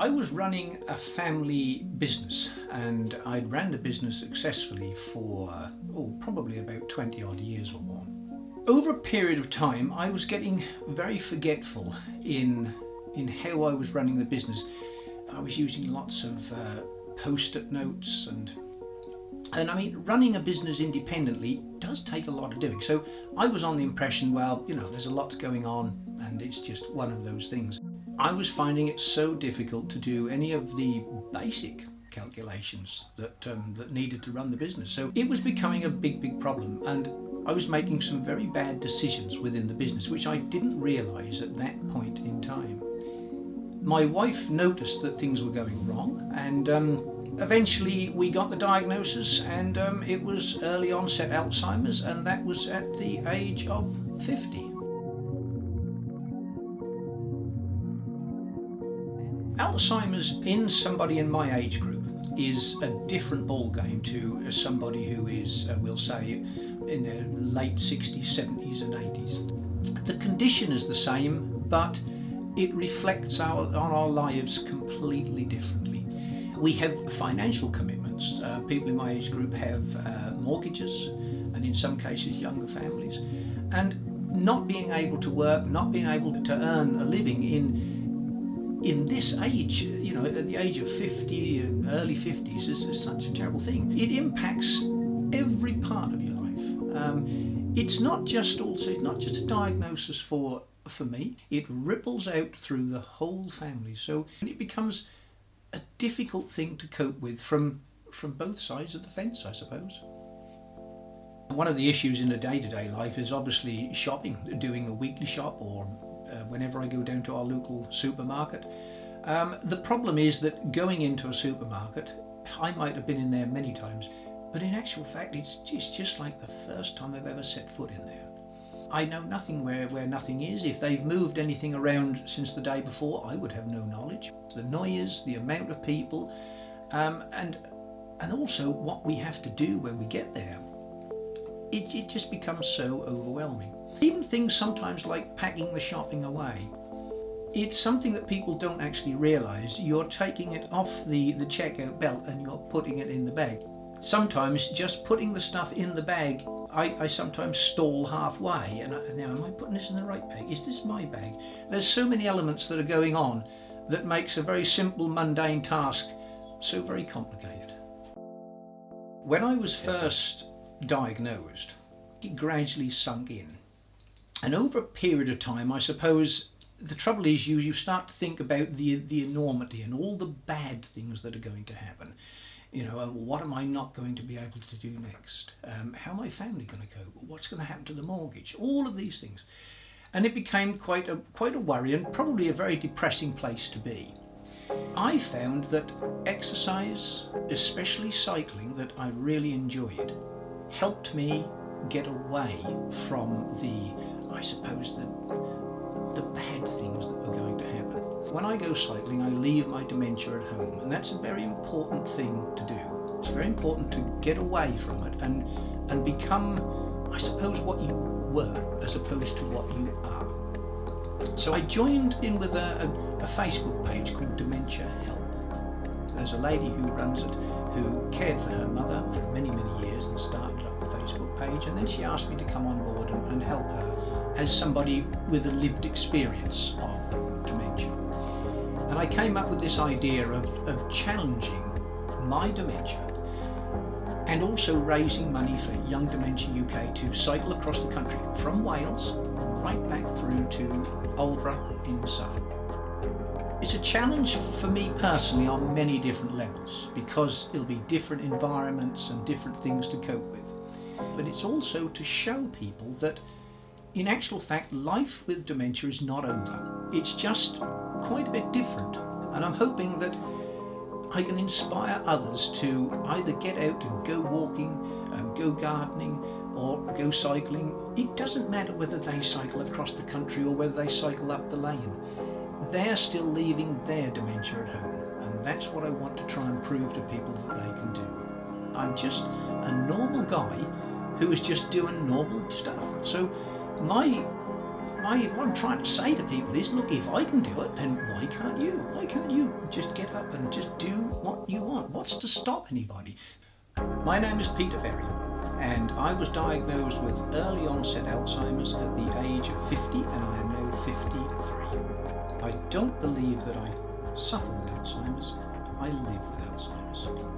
I was running a family business, and I'd ran the business successfully for probably about 20 odd years or more. Over a period of time, I was getting very forgetful in how I was running the business. I was using lots of post-it notes, and I mean, running a business independently does take a lot of doing. So I was on the impression, well, there's a lot going on and it's just one of those things. I was finding it so difficult to do any of the basic calculations that needed to run the business. So it was becoming a big problem, and I was making some very bad decisions within the business, which I didn't realise at that point in time. My wife noticed that things were going wrong, and eventually we got the diagnosis, and it was early onset Alzheimer's, and that was at the age of 50. Alzheimer's in somebody in my age group is a different ball game to somebody who is, we'll say, in their late 60s, 70s and 80s. The condition is the same, but it reflects on our lives completely differently. We have financial commitments. People in my age group have mortgages, and in some cases younger families. And not being able to work, not being able to earn a living in this age, at the age of 50 and early 50s is such a terrible thing. It impacts every part of your life. It's not just a diagnosis for me. It ripples out through the whole family. So it becomes a difficult thing to cope with from both sides of the fence, I suppose. One of the issues in a day-to-day life is obviously shopping, doing a weekly shop, or whenever I go down to our local supermarket. The problem is that going into a supermarket, I might have been in there many times, but in actual fact it's just like the first time I've ever set foot in there. I know nothing where nothing is. If they've moved anything around since the day before, I would have no knowledge. The noise, the amount of people, and also what we have to do when we get there, it just becomes so overwhelming. Even things sometimes like packing the shopping away. It's something that people don't actually realise. You're taking it off the checkout belt and you're putting it in the bag. Sometimes just putting the stuff in the bag, I sometimes stall halfway, and now am I putting this in the right bag? Is this my bag? There's so many elements that are going on that makes a very simple, mundane task so very complicated. When I was first diagnosed, it gradually sunk in. And over a period of time, I suppose, the trouble is you start to think about the enormity and all the bad things that are going to happen. What am I not going to be able to do next? How my family going to cope? What's going to happen to the mortgage? All of these things. And it became quite a worry, and probably a very depressing place to be. I found that exercise, especially cycling, that I really enjoyed, helped me get away from the bad things that were going to happen. When I go cycling, I leave my dementia at home, and that's a very important thing to do. It's very important to get away from it and become, I suppose, what you were as opposed to what you are. So I joined in with a Facebook page called Dementia Help. There's a lady who runs it who cared for her mother for many years and started up the Facebook page, and then she asked me to come on board and help her as somebody with a lived experience of dementia. And I came up with this idea of challenging my dementia and also raising money for Young Dementia UK to cycle across the country from Wales right back through to Aldeburgh in Suffolk. It's a challenge for me personally on many different levels, because it'll be different environments and different things to cope with. But it's also to show people that in actual fact life with dementia is not over. It's just quite a bit different, and I'm hoping that I can inspire others to either get out and go walking, go gardening, or go cycling. It doesn't matter whether they cycle across the country or whether they cycle up the lane. They're still leaving their dementia at home, and that's what I want to try and prove to people that they can do. I'm just a normal guy who is just doing normal stuff. So my what I'm trying to say to people is, look, if I can do it, then why can't you? Why can't you just get up and just do what you want? What's to stop anybody? My name is Peter Berry, and I was diagnosed with early onset Alzheimer's at the age of 50, and I am now 53. I don't believe that I suffer with Alzheimer's, I live with Alzheimer's.